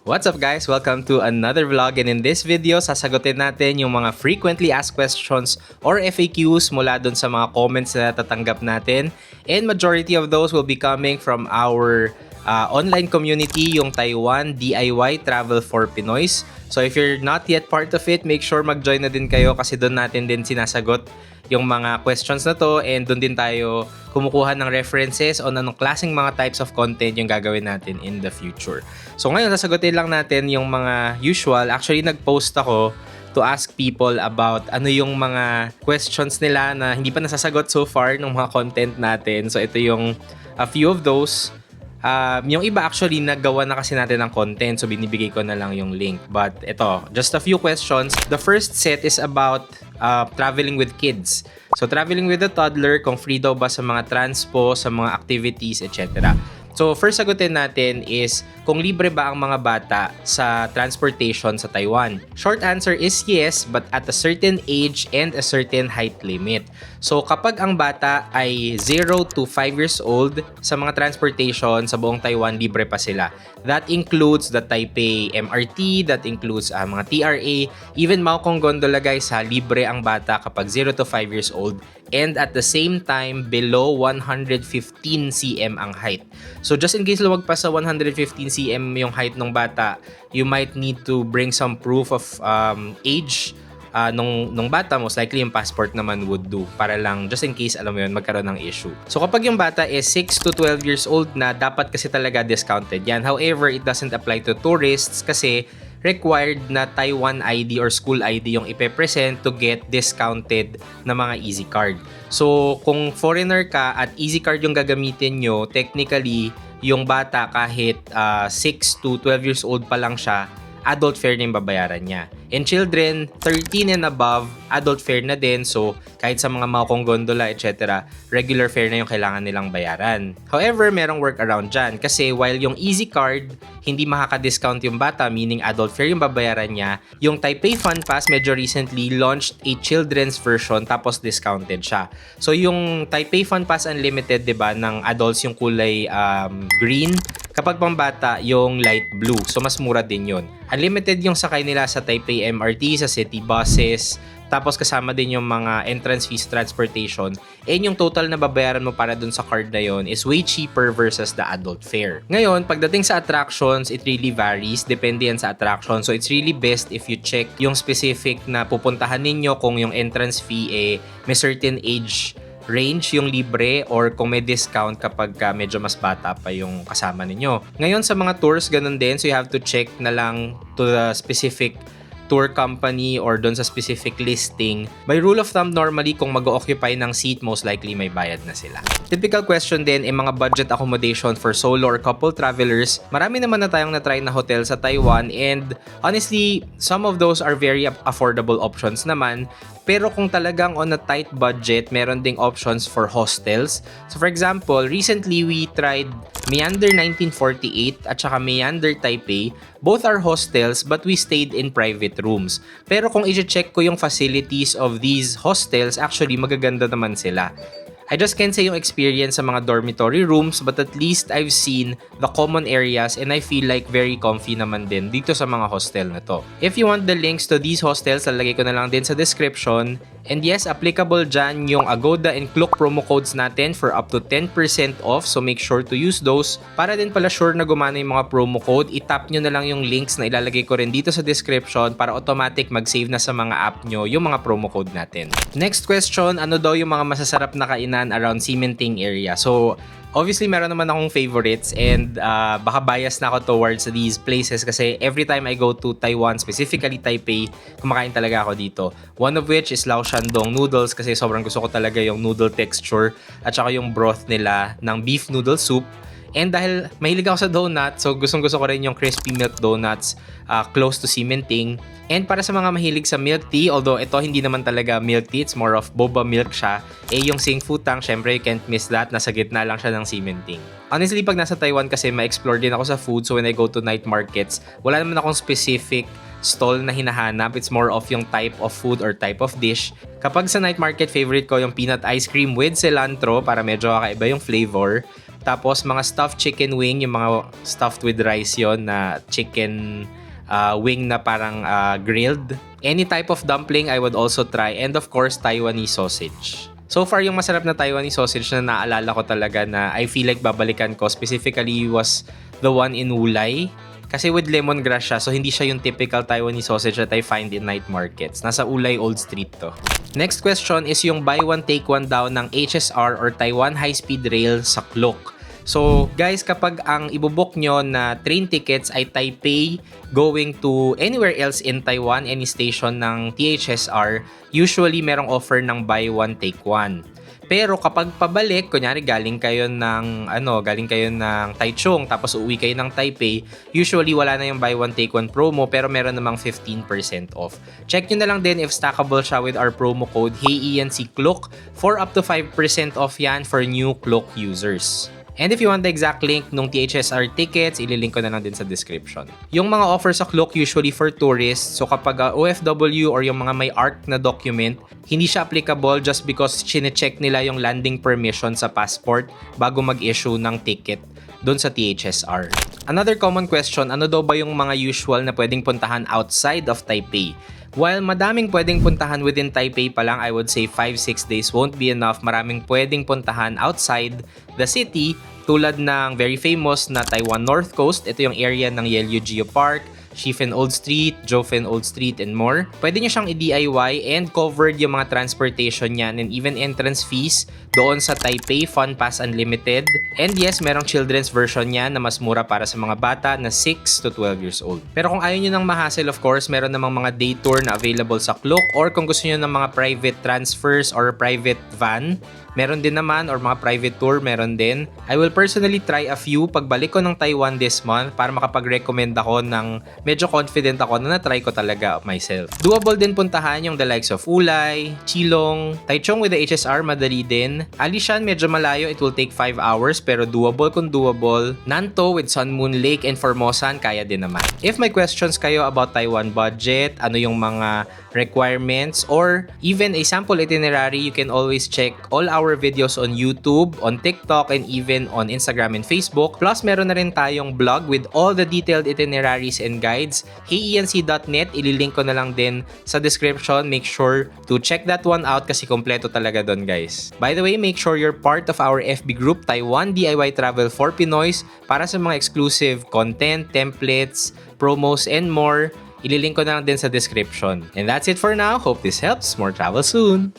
What's up guys? Welcome to another vlog, and in this video, sasagutin natin yung mga frequently asked questions or FAQs mula dun sa mga comments na tatanggap natin. And majority of those will be coming from our online community, yung Taiwan DIY Travel for Pinoys. So if you're not yet part of it, make sure mag-join na din kayo kasi doon natin din sinasagot yung mga questions na to, and doon din tayo kumukuha ng references on anong klaseng mga types of content yung gagawin natin in the future. So ngayon, sasagutin lang natin yung mga usual. Actually, nag-post ako to ask people about ano yung mga questions nila na hindi pa nasasagot so far ng mga content natin. So ito yung a few of those. Yung iba actually nagawa na kasi natin ng content, so binibigay ko na lang yung link. But ito, just a few questions. The first set is about traveling with kids. So traveling with a toddler, kung free daw ba sa mga transpo, sa mga activities, etc. So first sagutin natin is kung libre ba ang mga bata sa transportation sa Taiwan. Short answer is yes, but at a certain age and a certain height limit. So kapag ang bata ay 0 to 5 years old, sa mga transportation sa buong Taiwan, libre pa sila. That includes the Taipei MRT, that includes mga TRA, even Maokong Gondola guys, libre ang bata kapag 0 to 5 years old, and at the same time below 115 cm ang height. So just in case lumag pa sa 115 cm yung height ng bata, you might need to bring some proof of age nung bata. Most likely yung passport naman would do, para lang just in case, alam mo yun, magkaroon ng issue. So kapag yung bata is 6 to 12 years old na, dapat kasi talaga discounted yan. However, it doesn't apply to tourists kasi required na Taiwan ID or school ID yung ipe-present to get discounted na mga Easy Card. So kung foreigner ka at Easy Card yung gagamitin nyo, technically yung bata kahit 6 to 12 years old pa lang siya, adult fare na yung babayaran niya. And children, 13 and above, adult fare na din. So, kahit sa mga Maokong Gondola, etc., regular fare na yung kailangan nilang bayaran. However, merong workaround dyan. Kasi while yung Easy Card, hindi makaka-discount yung bata, meaning adult fare yung babayaran niya, yung Taipei Fun Pass medyo recently launched a children's version, tapos discounted siya. So, yung Taipei Fun Pass Unlimited, diba, ng adults yung kulay green, kapag pambata yung light blue. So, mas mura din yun. Unlimited yung sakay nila sa Taipei MRT, sa city buses, tapos kasama din yung mga entrance fees transportation, and yung total na babayaran mo para dun sa card na yon is way cheaper versus the adult fare. Ngayon, pagdating sa attractions, it really varies. Depende yan sa attraction. So, it's really best if you check yung specific na pupuntahan ninyo, kung yung entrance fee may certain age range yung libre, or kung may discount kapag medyo mas bata pa yung kasama ninyo. Ngayon sa mga tours, ganun din. So you have to check na lang to the specific tour company or doon sa specific listing. By rule of thumb, normally kung mag-occupy ng seat, most likely may bayad na sila. Typical question din ay mga budget accommodation for solo or couple travelers. Marami naman na tayong na-try na hotel sa Taiwan, and honestly, some of those are very affordable options naman. Pero kung talagang on a tight budget, meron ding options for hostels. So for example, recently we tried Meander 1948 at saka Meander Taipei. Both are hostels, but we stayed in private rooms. Pero kung i-check ko yung facilities of these hostels, actually magaganda naman sila. I just can't say yung experience sa mga dormitory rooms, but at least I've seen the common areas, and I feel like very comfy naman din dito sa mga hostel na to. If you want the links to these hostels, lalagay ko na lang din sa description. And yes, applicable dyan yung Agoda and Klook promo codes natin for up to 10% off. So make sure to use those. Para din pala sure na gumana yung mga promo code, itap nyo na lang yung links na ilalagay ko rin dito sa description para automatic mag-save na sa mga app nyo yung mga promo code natin. Next question, ano daw yung mga masasarap na kainan around Ximending area? So obviously, meron naman akong favorites, and baka bias na ako towards these places kasi every time I go to Taiwan, specifically Taipei, kumakain talaga ako dito. One of which is Lao Shandong noodles kasi sobrang gusto ko talaga yung noodle texture at saka yung broth nila ng beef noodle soup. And dahil mahilig ako sa donut, so gustong-gusto ko rin yung crispy milk donuts close to Ximending. And para sa mga mahilig sa milk tea, although ito hindi naman talaga milk tea, it's more of boba milk siya, yung Sing Futang, syempre you can't miss that, nasa gitna lang siya ng Ximending. Honestly, pag nasa Taiwan kasi ma-explore din ako sa food, so when I go to night markets, wala naman akong specific stall na hinahanap. It's more of yung type of food or type of dish. Kapag sa night market, favorite ko yung peanut ice cream with cilantro para medyo kakaiba yung flavor. Tapos mga stuffed chicken wing, yung mga stuffed with rice yon na chicken wing na parang grilled. Any type of dumpling I would also try. And of course, Taiwanese sausage. So far, yung masarap na Taiwanese sausage na naalala ko talaga na I feel like babalikan ko specifically was the one in Wulay. Kasi with lemongrass siya, so hindi siya yung typical Taiwanese sausage that I find in night markets. Nasa Ulay Old Street to. Next question is yung buy one take one daw ng HSR or Taiwan High Speed Rail sa Klook. So guys, kapag ang ibubook nyo na train tickets ay Taipei going to anywhere else in Taiwan, any station ng THSR, usually merong offer ng buy one take one. Pero kapag pabalik, kunyari galing kayo ng Taichung tapos uuwi kayo ng Taipei, usually wala na yung buy one take one promo pero meron namang 15% off. Check nyo na lang din if stackable siya with our promo code HeyENCKLOOK for up to 5% off yan for new Klook users. And if you want the exact link nung THSR tickets, ililink ko na lang din sa description. Yung mga offers sa Klook usually for tourists, so kapag OFW or yung mga may ARC na document, hindi siya applicable just because chine-check nila yung landing permission sa passport bago mag-issue ng ticket doon sa THSR. Another common question, ano daw ba yung mga usual na pwedeng puntahan outside of Taipei? While madaming pwedeng puntahan within Taipei pa lang, I would say 5-6 days won't be enough. Maraming pwedeng puntahan outside the city tulad ng very famous na Taiwan North Coast. Ito yung area ng Yelyu Geopark, Shifen Old Street, Jofen Old Street, and more. Pwede nyo siyang i-DIY and covered yung mga transportation niyan and even entrance fees doon sa Taipei Fun Pass Unlimited. And yes, merong children's version niya na mas mura para sa mga bata na 6 to 12 years old. Pero kung ayaw nyo ng ma-hassle, of course, meron namang mga day tour na available sa Klook, or kung gusto nyo ng mga private transfers or private van, meron din naman, or mga private tour, meron din. I will personally try a few pagbalik ko ng Taiwan this month para makapag-recommend ako ng medyo confident ako na na-try ko talaga myself. Doable din puntahan yung the likes of Ulay, Chilong, Taichung with the HSR, madali din. Alishan, medyo malayo, it will take 5 hours pero doable kung doable. Nanto with Sun Moon Lake and Formosan, kaya din naman. If may questions kayo about Taiwan budget, ano yung mga requirements, or even a sample itinerary, you can always check all our videos on YouTube, on TikTok, and even on Instagram and Facebook. Plus, meron na rin tayong blog with all the detailed itineraries and guides. heyenc.net, ililink ko na lang din sa description. Make sure to check that one out kasi kompleto talaga doon, guys. By the way, make sure you're part of our FB group, Taiwan DIY Travel for Pinoys, para sa mga exclusive content, templates, promos, and more. Ililink ko na lang din sa description. And that's it for now. Hope this helps. More travel soon!